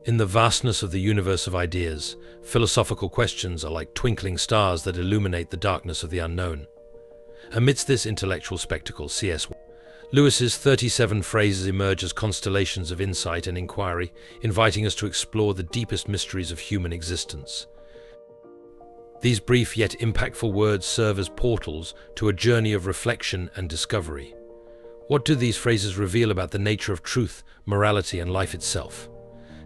In the vastness of the universe of ideas, philosophical questions are like twinkling stars that illuminate the darkness of the unknown. Amidst this intellectual spectacle, C.S. Lewis's 37 phrases emerge as constellations of insight and inquiry, inviting us to explore the deepest mysteries of human existence. These brief yet impactful words serve as portals to a journey of reflection and discovery. What do these phrases reveal about the nature of truth, morality, and life itself?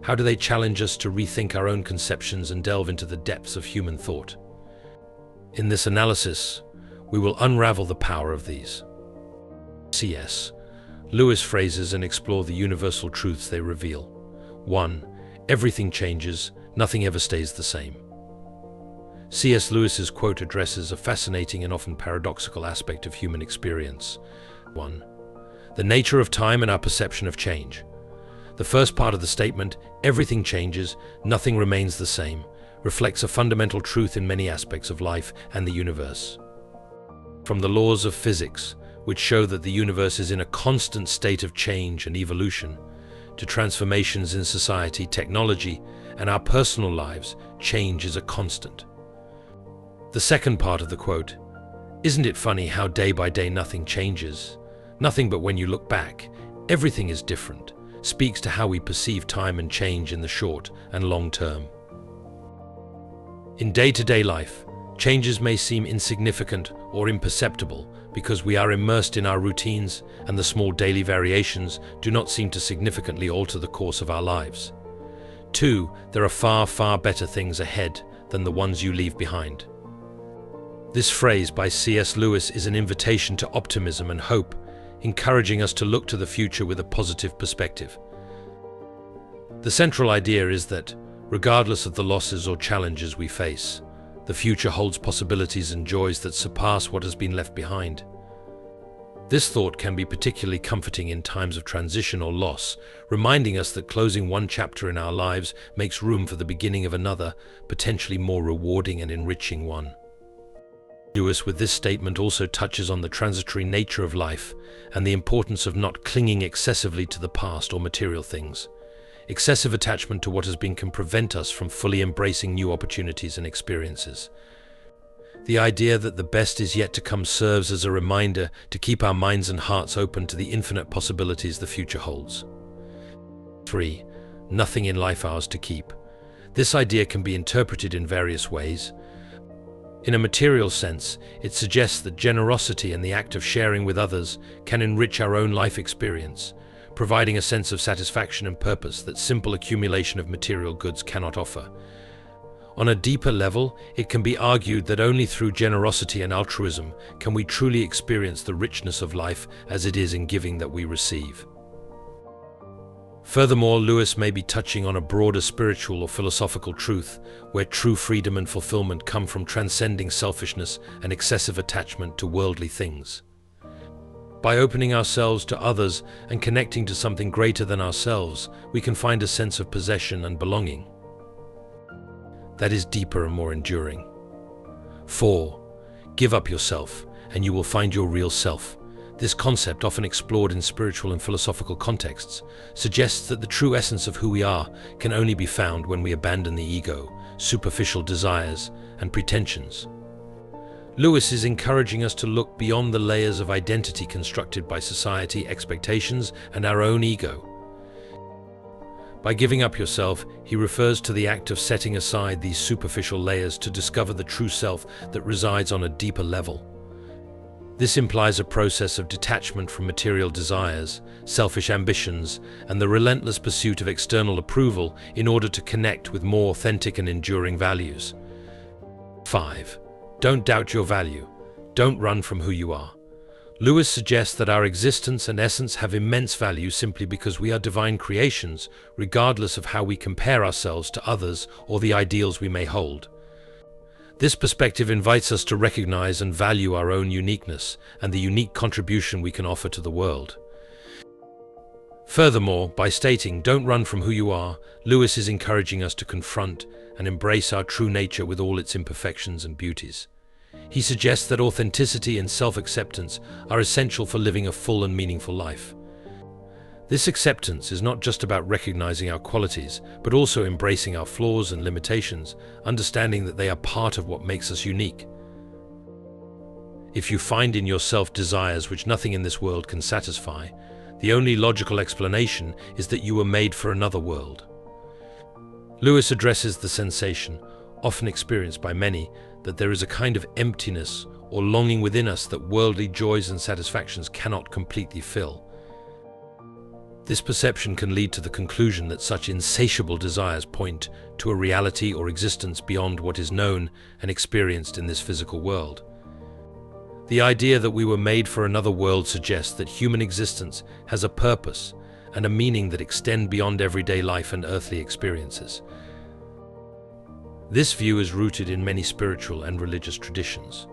How do they challenge us to rethink our own conceptions and delve into the depths of human thought? In this analysis, we will unravel the power of these C.S. Lewis phrases and explore the universal truths they reveal. 1. Everything changes, nothing ever stays the same. C.S. Lewis's quote addresses a fascinating and often paradoxical aspect of human experience. 1. The nature of time and our perception of change. The first part of the statement, everything changes, nothing remains the same, reflects a fundamental truth in many aspects of life and the universe. From the laws of physics, which show that the universe is in a constant state of change and evolution, to transformations in society, technology, and our personal lives, change is a constant. The second part of the quote, "Isn't it funny how day by day nothing changes? Nothing but when you look back, everything is different," speaks to how we perceive time and change in the short and long term. In day-to-day life, changes may seem insignificant or imperceptible because we are immersed in our routines and the small daily variations do not seem to significantly alter the course of our lives. 2. There are far, far better things ahead than the ones you leave behind. This phrase by C.S. Lewis is an invitation to optimism and hope, encouraging us to look to the future with a positive perspective. The central idea is that, regardless of the losses or challenges we face, the future holds possibilities and joys that surpass what has been left behind. This thought can be particularly comforting in times of transition or loss, reminding us that closing one chapter in our lives makes room for the beginning of another, potentially more rewarding and enriching one. Lewis, with this statement, also touches on the transitory nature of life and the importance of not clinging excessively to the past or material things. Excessive attachment to what has been can prevent us from fully embracing new opportunities and experiences. The idea that the best is yet to come serves as a reminder to keep our minds and hearts open to the infinite possibilities the future holds. 3. Nothing in life ours to keep. This idea can be interpreted in various ways. In a material sense, it suggests that generosity and the act of sharing with others can enrich our own life experience, providing a sense of satisfaction and purpose that simple accumulation of material goods cannot offer. On a deeper level, it can be argued that only through generosity and altruism can we truly experience the richness of life as it is in giving that we receive. Furthermore, Lewis may be touching on a broader spiritual or philosophical truth, where true freedom and fulfillment come from transcending selfishness and excessive attachment to worldly things. By opening ourselves to others and connecting to something greater than ourselves, we can find a sense of possession and belonging that is deeper and more enduring. 4. Give up yourself, and you will find your real self. This concept, often explored in spiritual and philosophical contexts, suggests that the true essence of who we are can only be found when we abandon the ego, superficial desires, and pretensions. Lewis is encouraging us to look beyond the layers of identity constructed by society, expectations, and our own ego. By giving up yourself, he refers to the act of setting aside these superficial layers to discover the true self that resides on a deeper level. This implies a process of detachment from material desires, selfish ambitions, and the relentless pursuit of external approval in order to connect with more authentic and enduring values. 5. Don't doubt your value. Don't run from who you are. Lewis suggests that our existence and essence have immense value simply because we are divine creations, regardless of how we compare ourselves to others or the ideals we may hold. This perspective invites us to recognize and value our own uniqueness and the unique contribution we can offer to the world. Furthermore, by stating, "Don't run from who you are," Lewis is encouraging us to confront and embrace our true nature with all its imperfections and beauties. He suggests that authenticity and self-acceptance are essential for living a full and meaningful life. This acceptance is not just about recognizing our qualities, but also embracing our flaws and limitations, understanding that they are part of what makes us unique. If you find in yourself desires which nothing in this world can satisfy, the only logical explanation is that you were made for another world. Lewis addresses the sensation, often experienced by many, that there is a kind of emptiness or longing within us that worldly joys and satisfactions cannot completely fill. This perception can lead to the conclusion that such insatiable desires point to a reality or existence beyond what is known and experienced in this physical world. The idea that we were made for another world suggests that human existence has a purpose and a meaning that extend beyond everyday life and earthly experiences. This view is rooted in many spiritual and religious traditions,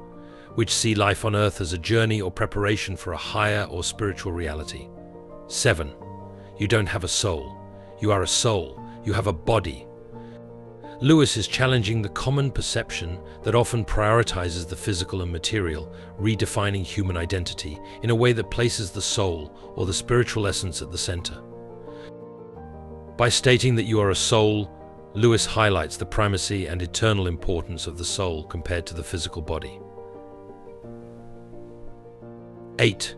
which see life on earth as a journey or preparation for a higher or spiritual reality. 7. You don't have a soul. You are a soul. You have a body. Lewis is challenging the common perception that often prioritizes the physical and material, redefining human identity in a way that places the soul or the spiritual essence at the center. By stating that you are a soul, Lewis highlights the primacy and eternal importance of the soul compared to the physical body. 8.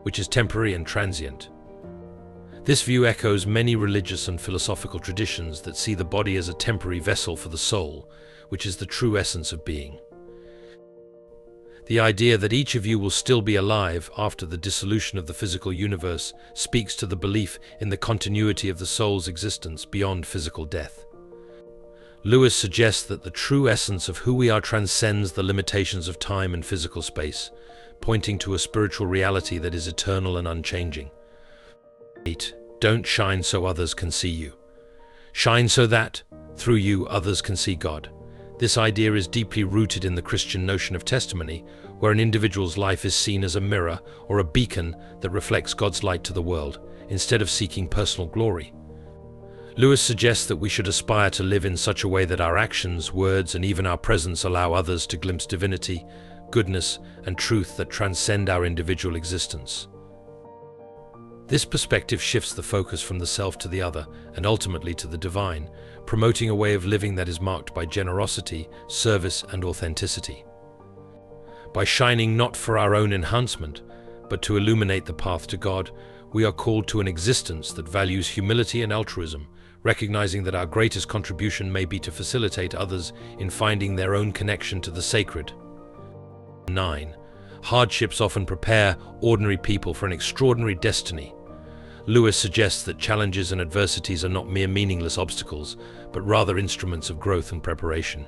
Which is temporary and transient. This view echoes many religious and philosophical traditions that see the body as a temporary vessel for the soul, which is the true essence of being. The idea that each of you will still be alive after the dissolution of the physical universe speaks to the belief in the continuity of the soul's existence beyond physical death. Lewis suggests that the true essence of who we are transcends the limitations of time and physical space, pointing to a spiritual reality that is eternal and unchanging. 8. Don't shine so others can see you. Shine so that, through you, others can see God. This idea is deeply rooted in the Christian notion of testimony, where an individual's life is seen as a mirror or a beacon that reflects God's light to the world, instead of seeking personal glory. Lewis suggests that we should aspire to live in such a way that our actions, words, and even our presence allow others to glimpse divinity, goodness, and truth that transcend our individual existence. This perspective shifts the focus from the self to the other, and ultimately to the divine, promoting a way of living that is marked by generosity, service, and authenticity. By shining not for our own enhancement, but to illuminate the path to God, we are called to an existence that values humility and altruism, recognizing that our greatest contribution may be to facilitate others in finding their own connection to the sacred. 9. Hardships often prepare ordinary people for an extraordinary destiny. Lewis suggests that challenges and adversities are not mere meaningless obstacles, but rather instruments of growth and preparation.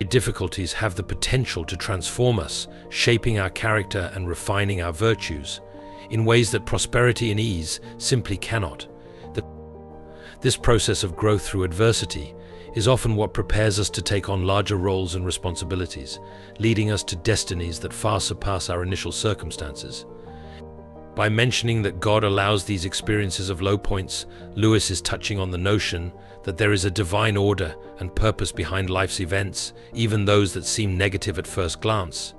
Difficulties have the potential to transform us, shaping our character and refining our virtues, in ways that prosperity and ease simply cannot. This process of growth through adversity is often what prepares us to take on larger roles and responsibilities, leading us to destinies that far surpass our initial circumstances. By mentioning that God allows these experiences of low points, Lewis is touching on the notion that there is a divine order and purpose behind life's events, even those that seem negative at first glance.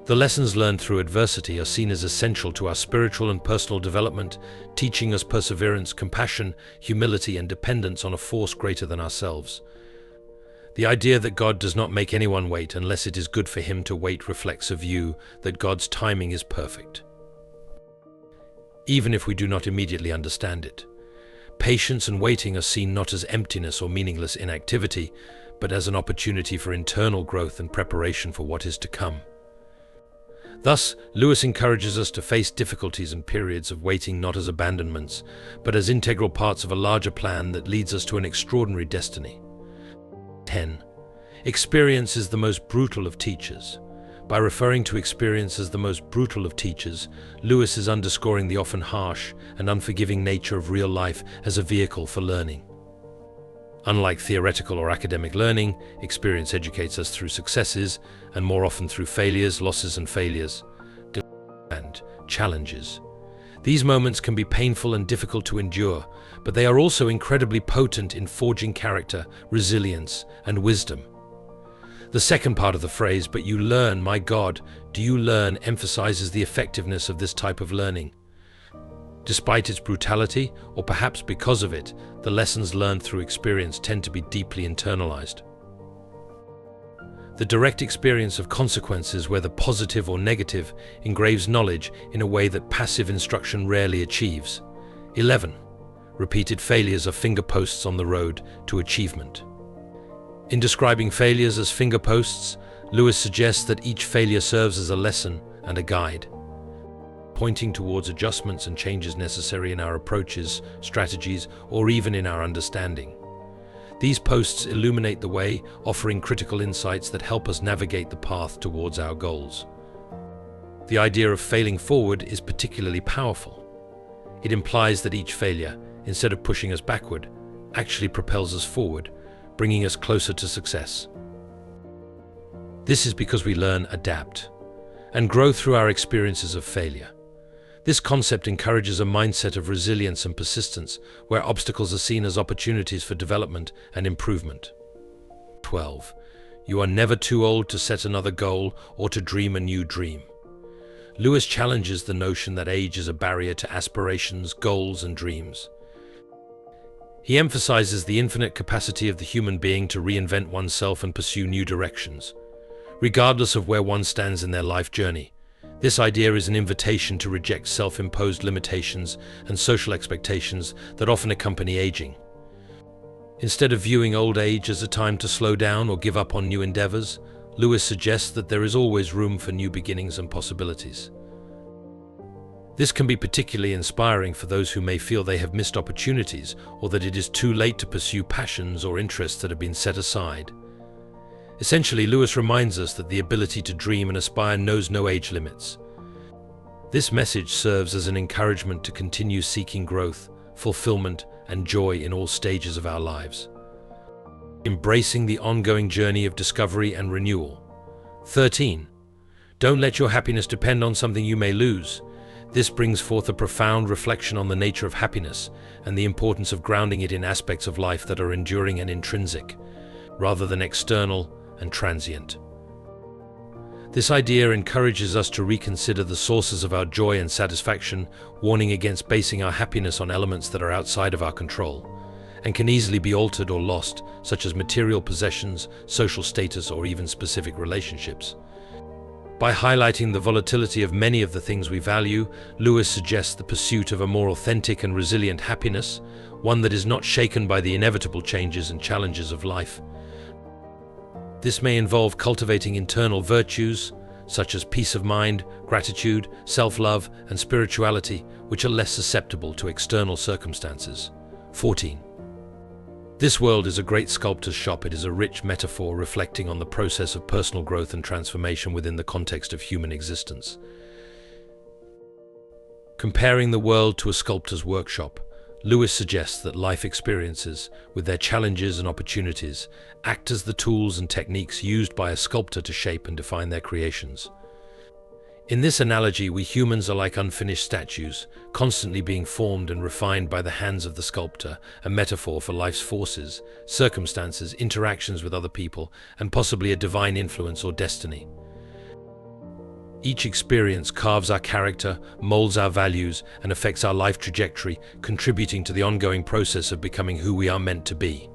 The lessons learned through adversity are seen as essential to our spiritual and personal development, teaching us perseverance, compassion, humility, and dependence on a force greater than ourselves. The idea that God does not make anyone wait unless it is good for him to wait reflects a view that God's timing is perfect, even if we do not immediately understand it. Patience and waiting are seen not as emptiness or meaningless inactivity, but as an opportunity for internal growth and preparation for what is to come. Thus, Lewis encourages us to face difficulties and periods of waiting not as abandonments, but as integral parts of a larger plan that leads us to an extraordinary destiny. 10. Experience is the most brutal of teachers. By referring to experience as the most brutal of teachers, Lewis is underscoring the often harsh and unforgiving nature of real life as a vehicle for learning. Unlike theoretical or academic learning, experience educates us through successes, and more often through failures, losses and failures, and challenges. These moments can be painful and difficult to endure, but they are also incredibly potent in forging character, resilience, and wisdom. The second part of the phrase, "but you learn, my God, do you learn," emphasizes the effectiveness of this type of learning. Despite its brutality, or perhaps because of it, the lessons learned through experience tend to be deeply internalized. The direct experience of consequences, whether positive or negative, engraves knowledge in a way that passive instruction rarely achieves. 11. Repeated failures are fingerposts on the road to achievement. In describing failures as fingerposts, Lewis suggests that each failure serves as a lesson and a guide, pointing towards adjustments and changes necessary in our approaches, strategies, or even in our understanding. These posts illuminate the way, offering critical insights that help us navigate the path towards our goals. The idea of failing forward is particularly powerful. It implies that each failure, instead of pushing us backward, actually propels us forward, bringing us closer to success. This is because we learn, adapt, and grow through our experiences of failure. This concept encourages a mindset of resilience and persistence, where obstacles are seen as opportunities for development and improvement. 12. You are never too old to set another goal or to dream a new dream. Lewis challenges the notion that age is a barrier to aspirations, goals, and dreams. He emphasizes the infinite capacity of the human being to reinvent oneself and pursue new directions, regardless of where one stands in their life journey. This idea is an invitation to reject self-imposed limitations and social expectations that often accompany aging. Instead of viewing old age as a time to slow down or give up on new endeavors, Lewis suggests that there is always room for new beginnings and possibilities. This can be particularly inspiring for those who may feel they have missed opportunities or that it is too late to pursue passions or interests that have been set aside. Essentially, Lewis reminds us that the ability to dream and aspire knows no age limits. This message serves as an encouragement to continue seeking growth, fulfillment, and joy in all stages of our lives, embracing the ongoing journey of discovery and renewal. 13. Don't let your happiness depend on something you may lose. This brings forth a profound reflection on the nature of happiness and the importance of grounding it in aspects of life that are enduring and intrinsic, rather than external and transient. This idea encourages us to reconsider the sources of our joy and satisfaction, warning against basing our happiness on elements that are outside of our control and can easily be altered or lost, such as material possessions, social status, or even specific relationships. By highlighting the volatility of many of the things we value, Lewis suggests the pursuit of a more authentic and resilient happiness, one that is not shaken by the inevitable changes and challenges of life. This may involve cultivating internal virtues, such as peace of mind, gratitude, self-love, and spirituality, which are less susceptible to external circumstances. 14. This world is a great sculptor's shop. It is a rich metaphor reflecting on the process of personal growth and transformation within the context of human existence. Comparing the world to a sculptor's workshop, Lewis suggests that life experiences, with their challenges and opportunities, act as the tools and techniques used by a sculptor to shape and define their creations. In this analogy, we humans are like unfinished statues, constantly being formed and refined by the hands of the sculptor, a metaphor for life's forces, circumstances, interactions with other people, and possibly a divine influence or destiny. Each experience carves our character, molds our values, and affects our life trajectory, contributing to the ongoing process of becoming who we are meant to be.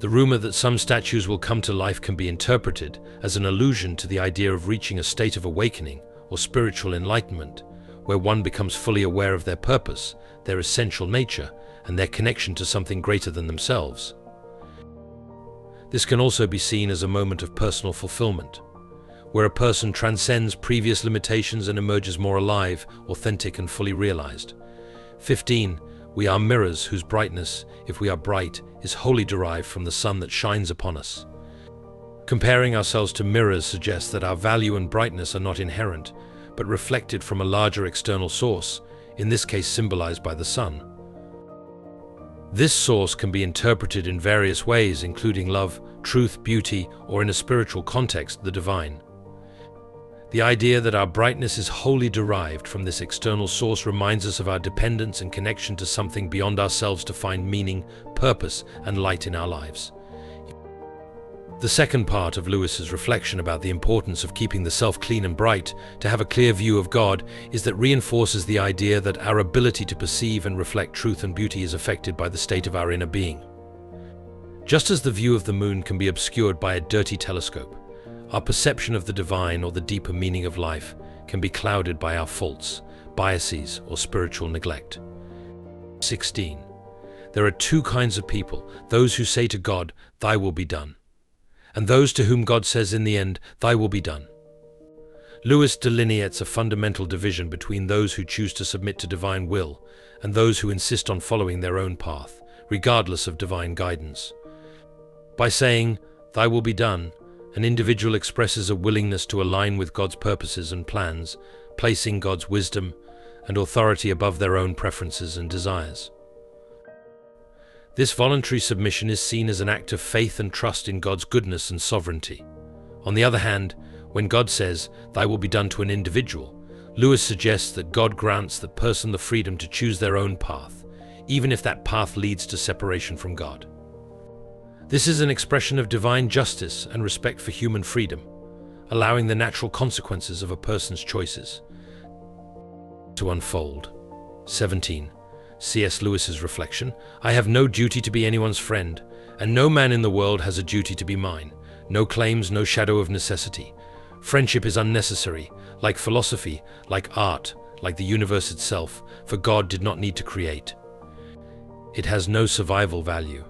The rumor that some statues will come to life can be interpreted as an allusion to the idea of reaching a state of awakening or spiritual enlightenment, where one becomes fully aware of their purpose, their essential nature, and their connection to something greater than themselves. This can also be seen as a moment of personal fulfillment, where a person transcends previous limitations and emerges more alive, authentic, and fully realized. 15. We are mirrors whose brightness, if we are bright, is wholly derived from the sun that shines upon us. Comparing ourselves to mirrors suggests that our value and brightness are not inherent, but reflected from a larger external source, in this case symbolized by the sun. This source can be interpreted in various ways, including love, truth, beauty, or in a spiritual context, the divine. The idea that our brightness is wholly derived from this external source reminds us of our dependence and connection to something beyond ourselves to find meaning, purpose, and light in our lives. The second part of Lewis's reflection about the importance of keeping the self clean and bright to have a clear view of God is that reinforces the idea that our ability to perceive and reflect truth and beauty is affected by the state of our inner being. Just as the view of the moon can be obscured by a dirty telescope, our perception of the divine or the deeper meaning of life can be clouded by our faults, biases, or spiritual neglect. 16. There are two kinds of people: those who say to God, "Thy will be done," and those to whom God says in the end, "Thy will be done." Lewis delineates a fundamental division between those who choose to submit to divine will and those who insist on following their own path, regardless of divine guidance. By saying, "Thy will be done," an individual expresses a willingness to align with God's purposes and plans, placing God's wisdom and authority above their own preferences and desires. This voluntary submission is seen as an act of faith and trust in God's goodness and sovereignty. On the other hand, when God says, "Thy will be done" to an individual, Lewis suggests that God grants that person the freedom to choose their own path, even if that path leads to separation from God. This is an expression of divine justice and respect for human freedom, allowing the natural consequences of a person's choices to unfold. 17. C.S. Lewis's reflection: I have no duty to be anyone's friend, and no man in the world has a duty to be mine. No claims, no shadow of necessity. Friendship is unnecessary, like philosophy, like art, like the universe itself, for God did not need to create. It has no survival value.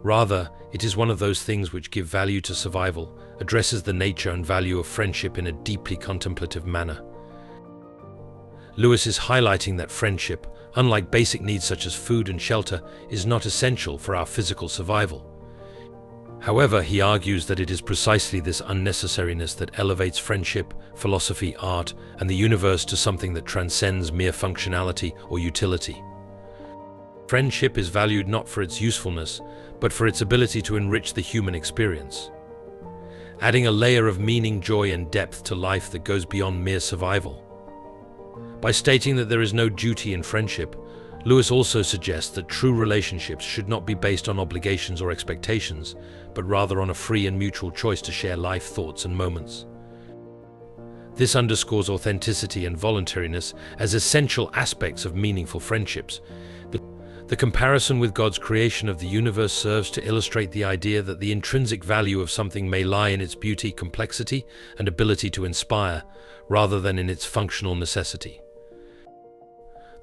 Rather, it is one of those things which give value to survival, addresses the nature and value of friendship in a deeply contemplative manner. Lewis is highlighting that friendship, unlike basic needs such as food and shelter, is not essential for our physical survival. However, he argues that it is precisely this unnecessariness that elevates friendship, philosophy, art, and the universe to something that transcends mere functionality or utility. Friendship is valued not for its usefulness, but for its ability to enrich the human experience, adding a layer of meaning, joy, and depth to life that goes beyond mere survival. By stating that there is no duty in friendship, Lewis also suggests that true relationships should not be based on obligations or expectations, but rather on a free and mutual choice to share life, thoughts, and moments. This underscores authenticity and voluntariness as essential aspects of meaningful friendships. The comparison with God's creation of the universe serves to illustrate the idea that the intrinsic value of something may lie in its beauty, complexity, and ability to inspire, rather than in its functional necessity.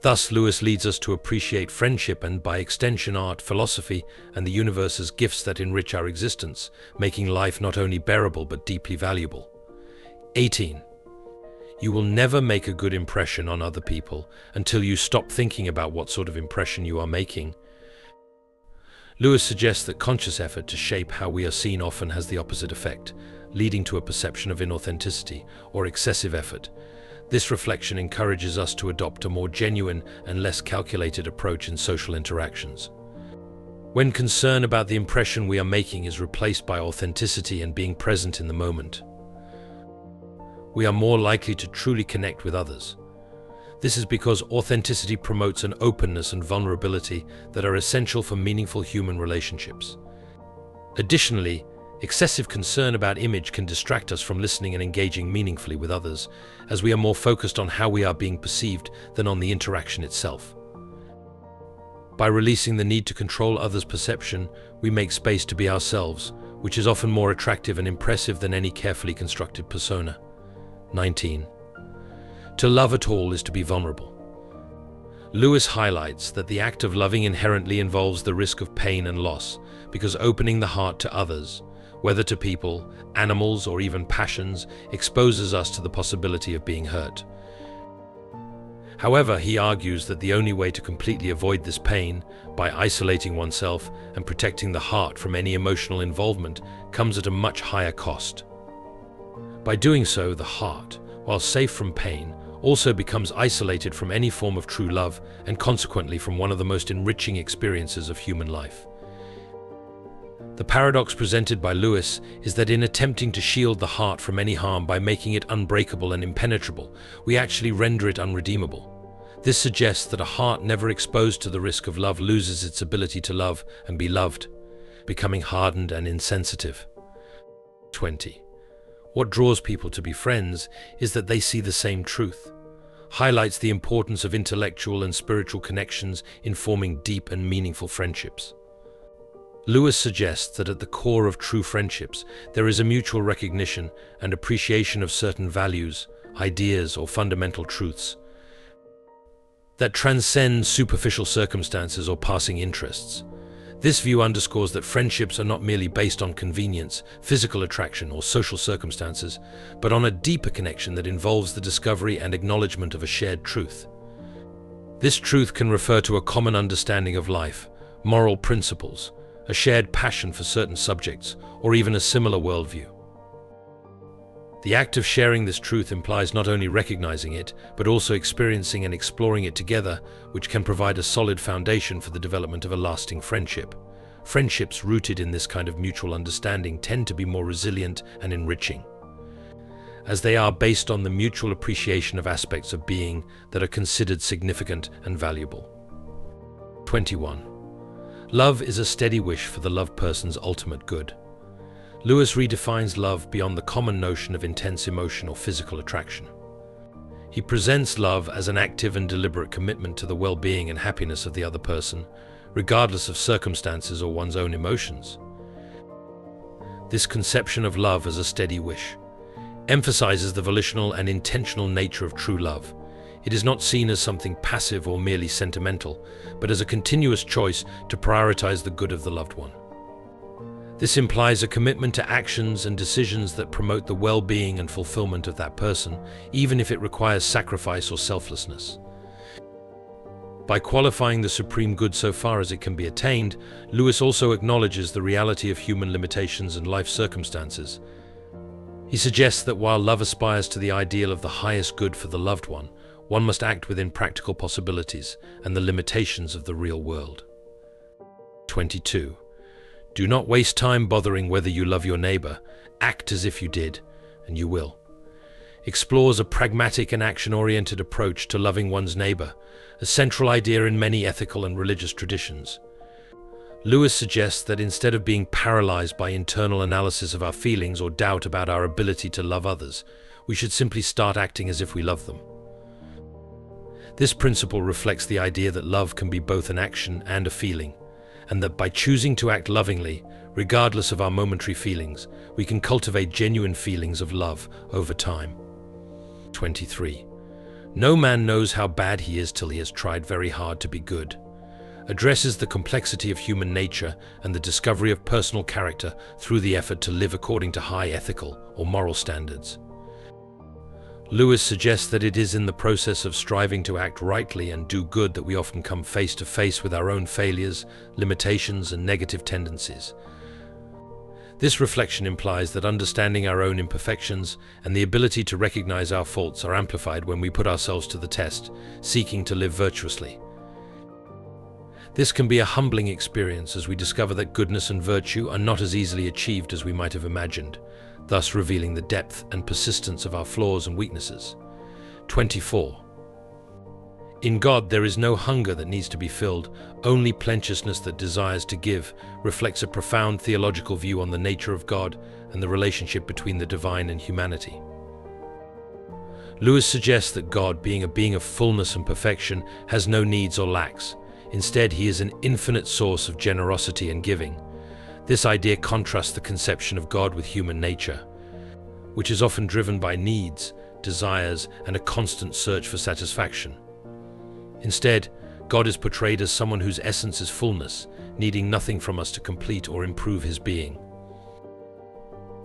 Thus, Lewis leads us to appreciate friendship and, by extension, art, philosophy, and the universe as gifts that enrich our existence, making life not only bearable but deeply valuable. 18. You will never make a good impression on other people until you stop thinking about what sort of impression you are making. Lewis suggests that conscious effort to shape how we are seen often has the opposite effect, leading to a perception of inauthenticity or excessive effort. This reflection encourages us to adopt a more genuine and less calculated approach in social interactions. When concern about the impression we are making is replaced by authenticity and being present in the moment, we are more likely to truly connect with others. This is because authenticity promotes an openness and vulnerability that are essential for meaningful human relationships. Additionally, excessive concern about image can distract us from listening and engaging meaningfully with others, as we are more focused on how we are being perceived than on the interaction itself. By releasing the need to control others' perception, we make space to be ourselves, which is often more attractive and impressive than any carefully constructed persona. 19. To love at all is to be vulnerable. Lewis highlights that the act of loving inherently involves the risk of pain and loss, because opening the heart to others, whether to people, animals, or even passions, exposes us to the possibility of being hurt. However, he argues that the only way to completely avoid this pain, by isolating oneself and protecting the heart from any emotional involvement, comes at a much higher cost. By doing so, the heart, while safe from pain, also becomes isolated from any form of true love and consequently from one of the most enriching experiences of human life. The paradox presented by Lewis is that in attempting to shield the heart from any harm by making it unbreakable and impenetrable, we actually render it unredeemable. This suggests that a heart never exposed to the risk of love loses its ability to love and be loved, becoming hardened and insensitive. 20. What draws people to be friends is that they see the same truth, highlights the importance of intellectual and spiritual connections in forming deep and meaningful friendships. Lewis suggests that at the core of true friendships, there is a mutual recognition and appreciation of certain values, ideas, or fundamental truths that transcend superficial circumstances or passing interests. This view underscores that friendships are not merely based on convenience, physical attraction, or social circumstances, but on a deeper connection that involves the discovery and acknowledgement of a shared truth. This truth can refer to a common understanding of life, moral principles, a shared passion for certain subjects, or even a similar worldview. The act of sharing this truth implies not only recognizing it, but also experiencing and exploring it together, which can provide a solid foundation for the development of a lasting friendship. Friendships rooted in this kind of mutual understanding tend to be more resilient and enriching, as they are based on the mutual appreciation of aspects of being that are considered significant and valuable. 21. Love is a steady wish for the loved person's ultimate good. Lewis redefines love beyond the common notion of intense emotion or physical attraction. He presents love as an active and deliberate commitment to the well-being and happiness of the other person, regardless of circumstances or one's own emotions. This conception of love as a steady wish emphasizes the volitional and intentional nature of true love. It is not seen as something passive or merely sentimental, but as a continuous choice to prioritize the good of the loved one. This implies a commitment to actions and decisions that promote the well-being and fulfillment of that person, even if it requires sacrifice or selflessness. By qualifying the supreme good so far as it can be attained, Lewis also acknowledges the reality of human limitations and life circumstances. He suggests that while love aspires to the ideal of the highest good for the loved one must act within practical possibilities and the limitations of the real world. 22. Do not waste time bothering whether you love your neighbor. Act as if you did, and you will. Explores a pragmatic and action-oriented approach to loving one's neighbor, a central idea in many ethical and religious traditions. Lewis suggests that instead of being paralyzed by internal analysis of our feelings or doubt about our ability to love others, we should simply start acting as if we love them. This principle reflects the idea that love can be both an action and a feeling, and that by choosing to act lovingly, regardless of our momentary feelings, we can cultivate genuine feelings of love over time. 23. No man knows how bad he is till he has tried very hard to be good. Addresses the complexity of human nature and the discovery of personal character through the effort to live according to high ethical or moral standards. Lewis suggests that it is in the process of striving to act rightly and do good that we often come face to face with our own failures, limitations, and negative tendencies. This reflection implies that understanding our own imperfections and the ability to recognize our faults are amplified when we put ourselves to the test, seeking to live virtuously. This can be a humbling experience as we discover that goodness and virtue are not as easily achieved as we might have imagined, thus revealing the depth and persistence of our flaws and weaknesses. 24. In God there is no hunger that needs to be filled, only plenteousness that desires to give, reflects a profound theological view on the nature of God and the relationship between the divine and humanity. Lewis suggests that God, being a being of fullness and perfection, has no needs or lacks. Instead, he is an infinite source of generosity and giving. This idea contrasts the conception of God with human nature, which is often driven by needs, desires, and a constant search for satisfaction. Instead, God is portrayed as someone whose essence is fullness, needing nothing from us to complete or improve his being.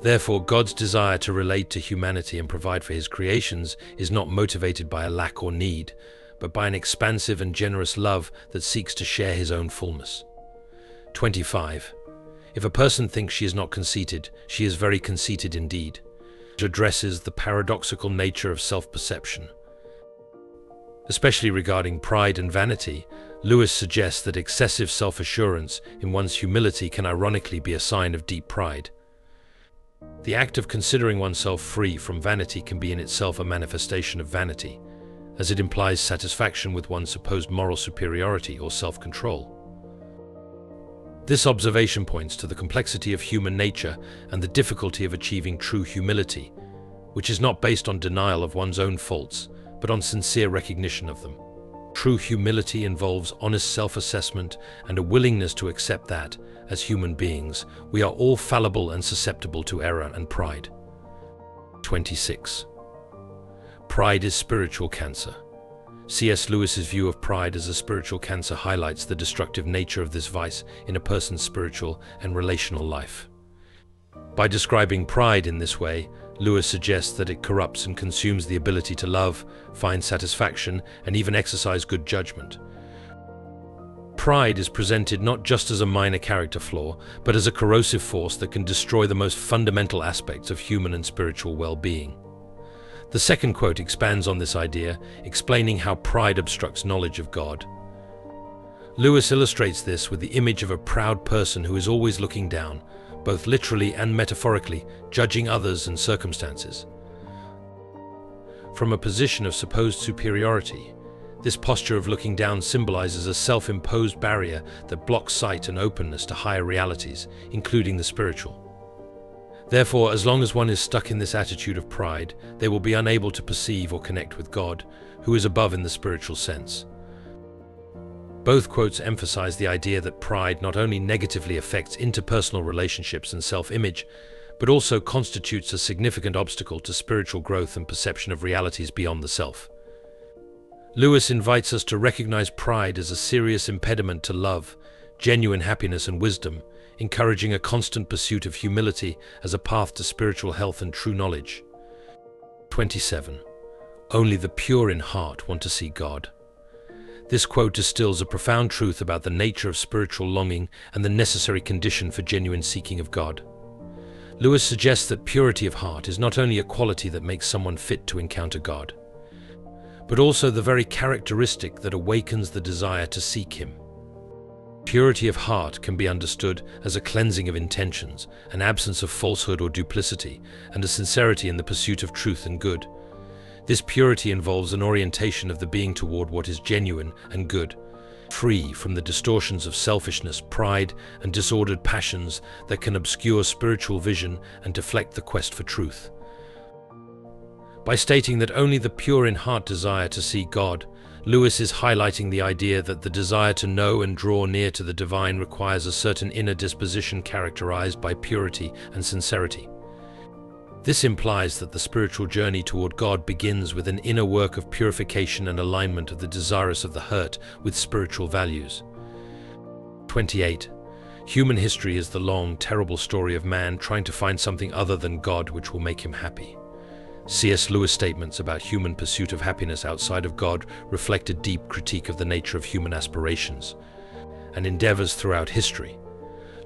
Therefore, God's desire to relate to humanity and provide for his creations is not motivated by a lack or need, but by an expansive and generous love that seeks to share his own fullness. 25. If a person thinks she is not conceited, she is very conceited indeed. It addresses the paradoxical nature of self-perception. Especially regarding pride and vanity, Lewis suggests that excessive self-assurance in one's humility can ironically be a sign of deep pride. The act of considering oneself free from vanity can be in itself a manifestation of vanity, as it implies satisfaction with one's supposed moral superiority or self-control. This observation points to the complexity of human nature and the difficulty of achieving true humility, which is not based on denial of one's own faults, but on sincere recognition of them. True humility involves honest self-assessment and a willingness to accept that, as human beings, we are all fallible and susceptible to error and pride. 26. Pride is spiritual cancer. C.S. Lewis's view of pride as a spiritual cancer highlights the destructive nature of this vice in a person's spiritual and relational life. By describing pride in this way, Lewis suggests that it corrupts and consumes the ability to love, find satisfaction, and even exercise good judgment. Pride is presented not just as a minor character flaw, but as a corrosive force that can destroy the most fundamental aspects of human and spiritual well-being. The second quote expands on this idea, explaining how pride obstructs knowledge of God. Lewis illustrates this with the image of a proud person who is always looking down, both literally and metaphorically, judging others and circumstances. From a position of supposed superiority, this posture of looking down symbolizes a self-imposed barrier that blocks sight and openness to higher realities, including the spiritual. Therefore, as long as one is stuck in this attitude of pride, they will be unable to perceive or connect with God, who is above in the spiritual sense. Both quotes emphasize the idea that pride not only negatively affects interpersonal relationships and self-image, but also constitutes a significant obstacle to spiritual growth and perception of realities beyond the self. Lewis invites us to recognize pride as a serious impediment to love, genuine happiness, and wisdom, encouraging a constant pursuit of humility as a path to spiritual health and true knowledge. 27. Only the pure in heart want to see God. This quote distills a profound truth about the nature of spiritual longing and the necessary condition for genuine seeking of God. Lewis suggests that purity of heart is not only a quality that makes someone fit to encounter God, but also the very characteristic that awakens the desire to seek Him. Purity of heart can be understood as a cleansing of intentions, an absence of falsehood or duplicity, and a sincerity in the pursuit of truth and good. This purity involves an orientation of the being toward what is genuine and good, free from the distortions of selfishness, pride, and disordered passions that can obscure spiritual vision and deflect the quest for truth. By stating that only the pure in heart desire to see God, Lewis is highlighting the idea that the desire to know and draw near to the divine requires a certain inner disposition characterized by purity and sincerity. This implies that the spiritual journey toward God begins with an inner work of purification and alignment of the desires of the heart with spiritual values. 28. Human history is the long, terrible story of man trying to find something other than God which will make him happy. C.S. Lewis' statements about human pursuit of happiness outside of God reflect a deep critique of the nature of human aspirations and endeavors throughout history.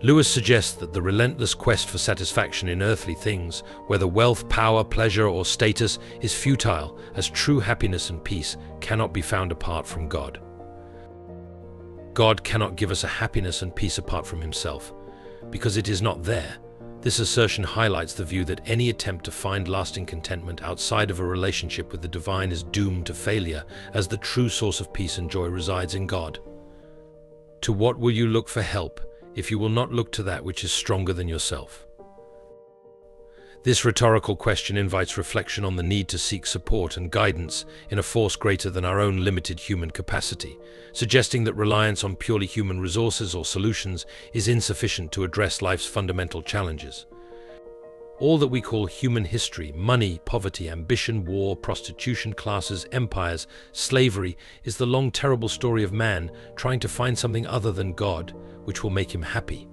Lewis suggests that the relentless quest for satisfaction in earthly things, whether wealth, power, pleasure, or status, is futile, as true happiness and peace cannot be found apart from God. God cannot give us a happiness and peace apart from Himself, because it is not there. This assertion highlights the view that any attempt to find lasting contentment outside of a relationship with the divine is doomed to failure, as the true source of peace and joy resides in God. To what will you look for help if you will not look to that which is stronger than yourself? This rhetorical question invites reflection on the need to seek support and guidance in a force greater than our own limited human capacity, suggesting that reliance on purely human resources or solutions is insufficient to address life's fundamental challenges. All that we call human history, money, poverty, ambition, war, prostitution, classes, empires, slavery, is the long, terrible story of man trying to find something other than God, which will make him happy.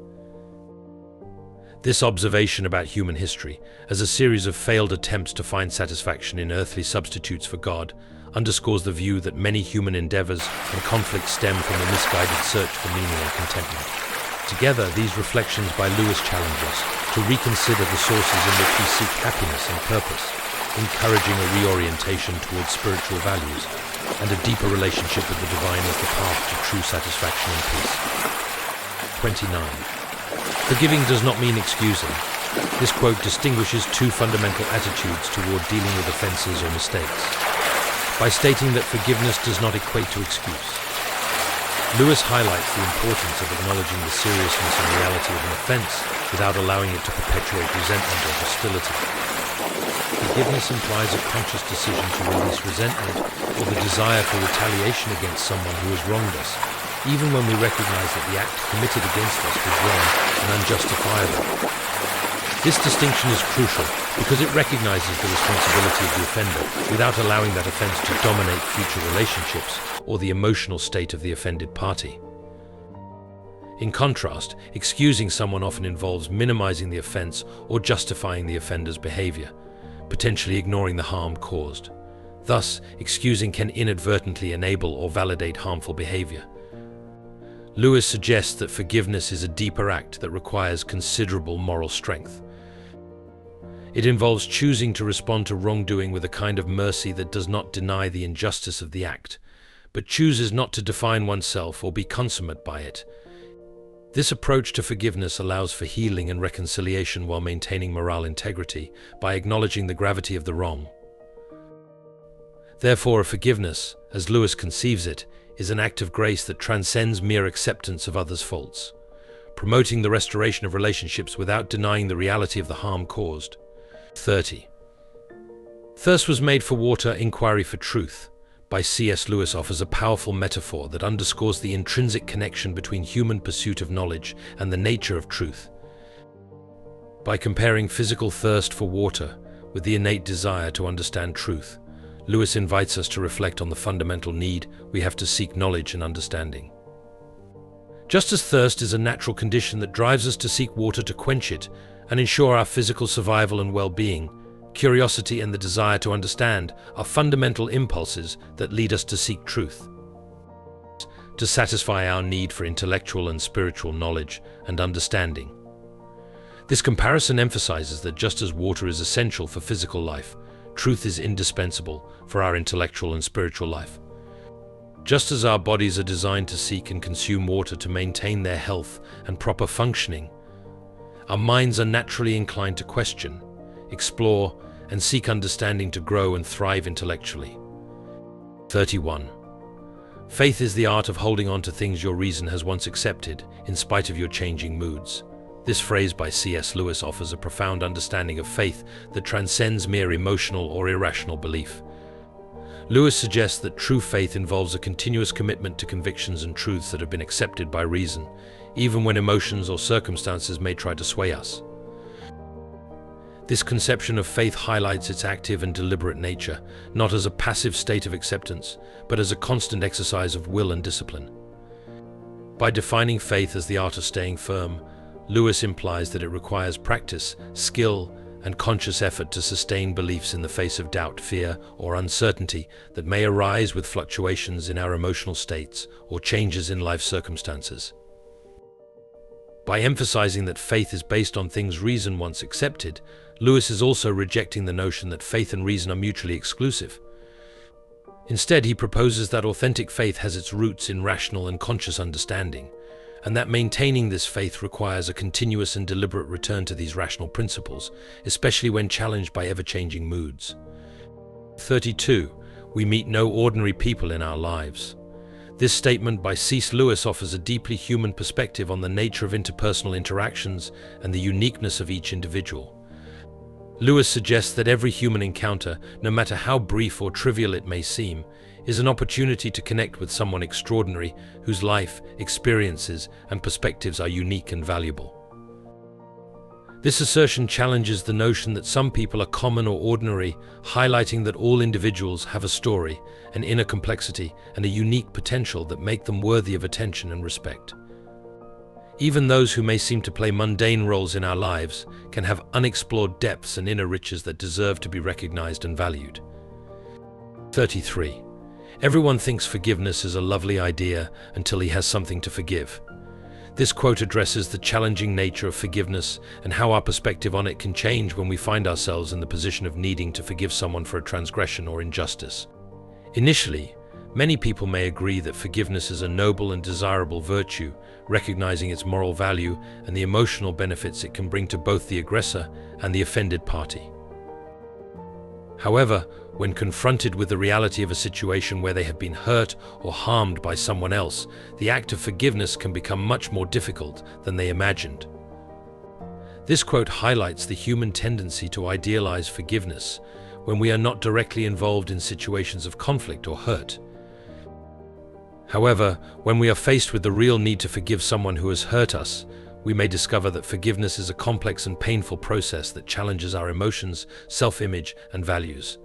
This observation about human history, as a series of failed attempts to find satisfaction in earthly substitutes for God, underscores the view that many human endeavors and conflicts stem from a misguided search for meaning and contentment. Together, these reflections by Lewis challenge us to reconsider the sources in which we seek happiness and purpose, encouraging a reorientation towards spiritual values and a deeper relationship with the divine as the path to true satisfaction and peace. 29. Forgiving does not mean excusing. This quote distinguishes two fundamental attitudes toward dealing with offenses or mistakes, by stating that forgiveness does not equate to excuse. Lewis highlights the importance of acknowledging the seriousness and reality of an offense without allowing it to perpetuate resentment or hostility. Forgiveness implies a conscious decision to release resentment or the desire for retaliation against someone who has wronged us, even when we recognize that the act committed against us was wrong and unjustifiable. This distinction is crucial because it recognizes the responsibility of the offender without allowing that offense to dominate future relationships or the emotional state of the offended party. In contrast, excusing someone often involves minimizing the offense or justifying the offender's behavior, potentially ignoring the harm caused. Thus, excusing can inadvertently enable or validate harmful behavior. Lewis suggests that forgiveness is a deeper act that requires considerable moral strength. It involves choosing to respond to wrongdoing with a kind of mercy that does not deny the injustice of the act, but chooses not to define oneself or be consummate by it. This approach to forgiveness allows for healing and reconciliation while maintaining moral integrity by acknowledging the gravity of the wrong. Therefore, forgiveness, as Lewis conceives it, is an act of grace that transcends mere acceptance of others' faults, promoting the restoration of relationships without denying the reality of the harm caused. 30. Thirst was made for water, inquiry for truth, by C.S. Lewis offers a powerful metaphor that underscores the intrinsic connection between human pursuit of knowledge and the nature of truth. By comparing physical thirst for water with the innate desire to understand truth, Lewis invites us to reflect on the fundamental need we have to seek knowledge and understanding. Just as thirst is a natural condition that drives us to seek water to quench it and ensure our physical survival and well-being, curiosity and the desire to understand are fundamental impulses that lead us to seek truth, to satisfy our need for intellectual and spiritual knowledge and understanding. This comparison emphasizes that just as water is essential for physical life, truth is indispensable for our intellectual and spiritual life. Just as our bodies are designed to seek and consume water to maintain their health and proper functioning, our minds are naturally inclined to question, explore, and seek understanding to grow and thrive intellectually. 31. Faith is the art of holding on to things your reason has once accepted, in spite of your changing moods. This phrase by C.S. Lewis offers a profound understanding of faith that transcends mere emotional or irrational belief. Lewis suggests that true faith involves a continuous commitment to convictions and truths that have been accepted by reason, even when emotions or circumstances may try to sway us. This conception of faith highlights its active and deliberate nature, not as a passive state of acceptance, but as a constant exercise of will and discipline. By defining faith as the art of staying firm, Lewis implies that it requires practice, skill, and conscious effort to sustain beliefs in the face of doubt, fear, or uncertainty that may arise with fluctuations in our emotional states or changes in life circumstances. By emphasizing that faith is based on things reason once accepted, Lewis is also rejecting the notion that faith and reason are mutually exclusive. Instead, he proposes that authentic faith has its roots in rational and conscious understanding, and that maintaining this faith requires a continuous and deliberate return to these rational principles, especially when challenged by ever-changing moods. 32. We meet no ordinary people in our lives. This statement by C.S. Lewis offers a deeply human perspective on the nature of interpersonal interactions and the uniqueness of each individual. Lewis suggests that every human encounter, no matter how brief or trivial it may seem, is an opportunity to connect with someone extraordinary whose life, experiences, and perspectives are unique and valuable. This assertion challenges the notion that some people are common or ordinary, highlighting that all individuals have a story, an inner complexity, and a unique potential that make them worthy of attention and respect. Even those who may seem to play mundane roles in our lives can have unexplored depths and inner riches that deserve to be recognized and valued. 33. Everyone thinks forgiveness is a lovely idea until he has something to forgive. This quote addresses the challenging nature of forgiveness and how our perspective on it can change when we find ourselves in the position of needing to forgive someone for a transgression or injustice. Initially, many people may agree that forgiveness is a noble and desirable virtue, recognizing its moral value and the emotional benefits it can bring to both the aggressor and the offended party. However, when confronted with the reality of a situation where they have been hurt or harmed by someone else, the act of forgiveness can become much more difficult than they imagined. This quote highlights the human tendency to idealize forgiveness when we are not directly involved in situations of conflict or hurt. However, when we are faced with the real need to forgive someone who has hurt us, we may discover that forgiveness is a complex and painful process that challenges our emotions, self-image, and values.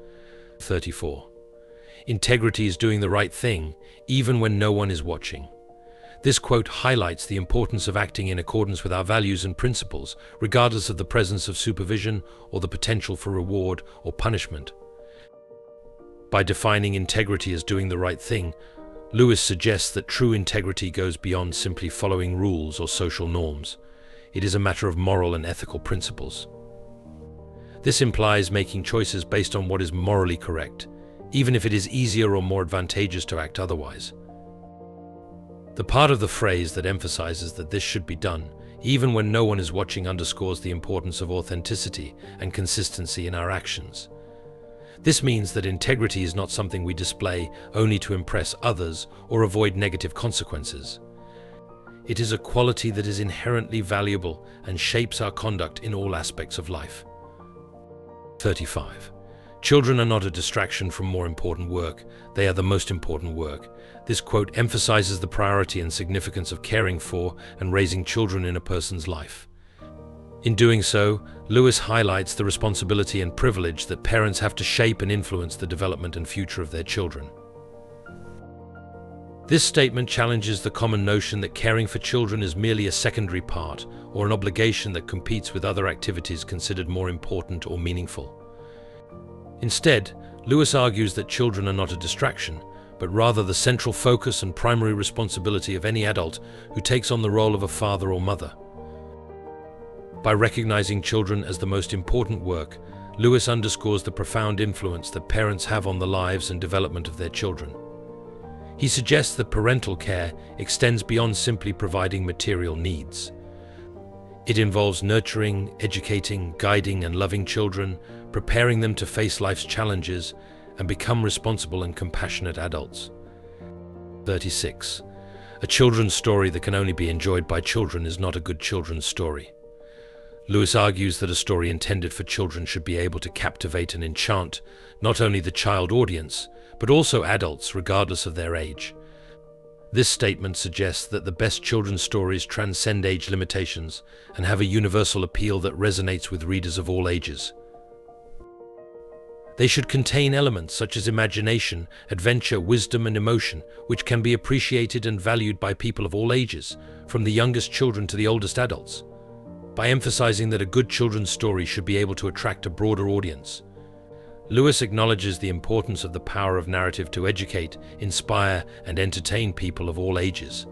34. Integrity is doing the right thing, even when no one is watching. This quote highlights the importance of acting in accordance with our values and principles, regardless of the presence of supervision or the potential for reward or punishment. By defining integrity as doing the right thing, Lewis suggests that true integrity goes beyond simply following rules or social norms. It is a matter of moral and ethical principles. This implies making choices based on what is morally correct, even if it is easier or more advantageous to act otherwise. The part of the phrase that emphasizes that this should be done, even when no one is watching, underscores the importance of authenticity and consistency in our actions. This means that integrity is not something we display only to impress others or avoid negative consequences. It is a quality that is inherently valuable and shapes our conduct in all aspects of life. 35. Children are not a distraction from more important work, they are the most important work. This quote emphasizes the priority and significance of caring for and raising children in a person's life. In doing so, Lewis highlights the responsibility and privilege that parents have to shape and influence the development and future of their children. This statement challenges the common notion that caring for children is merely a secondary part or an obligation that competes with other activities considered more important or meaningful. Instead, Lewis argues that children are not a distraction, but rather the central focus and primary responsibility of any adult who takes on the role of a father or mother. By recognizing children as the most important work, Lewis underscores the profound influence that parents have on the lives and development of their children. He suggests that parental care extends beyond simply providing material needs. It involves nurturing, educating, guiding, and loving children, preparing them to face life's challenges and become responsible and compassionate adults. 36. A children's story that can only be enjoyed by children is not a good children's story. Lewis argues that a story intended for children should be able to captivate and enchant not only the child audience, but also adults regardless of their age. This statement suggests that the best children's stories transcend age limitations and have a universal appeal that resonates with readers of all ages. They should contain elements such as imagination, adventure, wisdom, and emotion, which can be appreciated and valued by people of all ages, from the youngest children to the oldest adults. By emphasizing that a good children's story should be able to attract a broader audience, Lewis acknowledges the importance of the power of narrative to educate, inspire, and entertain people of all ages.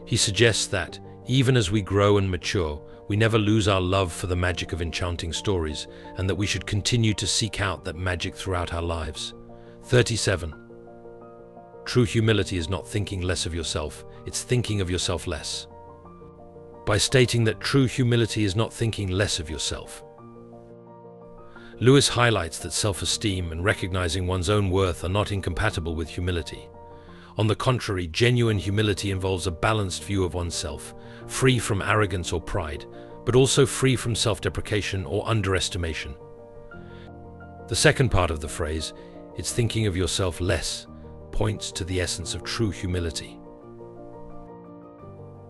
He suggests that, even as we grow and mature, we never lose our love for the magic of enchanting stories, and that we should continue to seek out that magic throughout our lives. 37. True humility is not thinking less of yourself, it's thinking of yourself less. By stating that true humility is not thinking less of yourself, Lewis highlights that self-esteem and recognizing one's own worth are not incompatible with humility. On the contrary, genuine humility involves a balanced view of oneself, free from arrogance or pride, but also free from self-deprecation or underestimation. The second part of the phrase, "it's thinking of yourself less," points to the essence of true humility.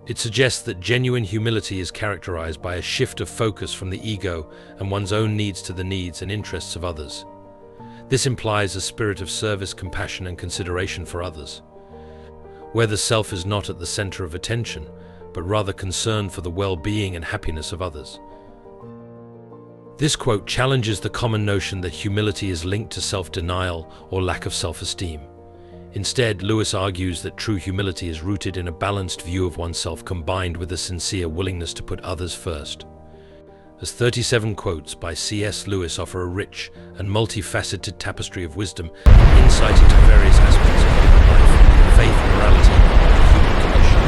It suggests that genuine humility is characterized by a shift of focus from the ego and one's own needs to the needs and interests of others. This implies a spirit of service, compassion, and consideration for others, where the self is not at the center of attention, but rather concerned for the well-being and happiness of others. This quote challenges the common notion that humility is linked to self-denial or lack of self-esteem. Instead, Lewis argues that true humility is rooted in a balanced view of oneself combined with a sincere willingness to put others first. As 37 quotes by C.S. Lewis offer a rich and multifaceted tapestry of wisdom and insight into various aspects of human life, faith, morality, and the human condition.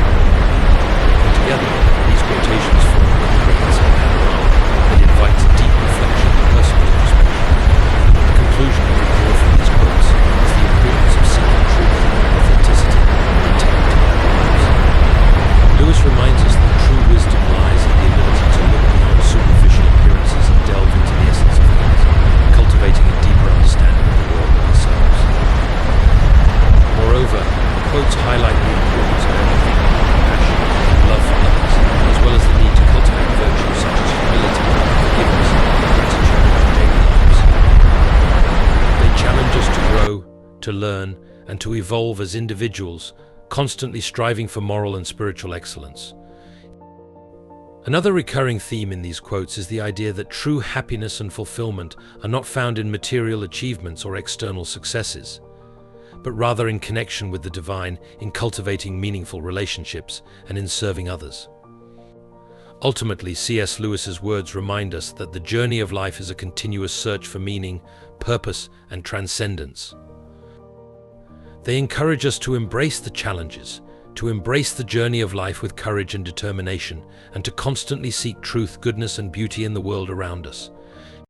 Together, these quotations form a comprehensive panorama that invites deep reflection and personal introspection. to learn, and to evolve as individuals, constantly striving for moral and spiritual excellence. Another recurring theme in these quotes is the idea that true happiness and fulfillment are not found in material achievements or external successes, but rather in connection with the divine, in cultivating meaningful relationships, and in serving others. Ultimately, C.S. Lewis's words remind us that the journey of life is a continuous search for meaning, purpose, and transcendence. They encourage us to embrace the challenges, to embrace the journey of life with courage and determination, and to constantly seek truth, goodness, and beauty in the world around us.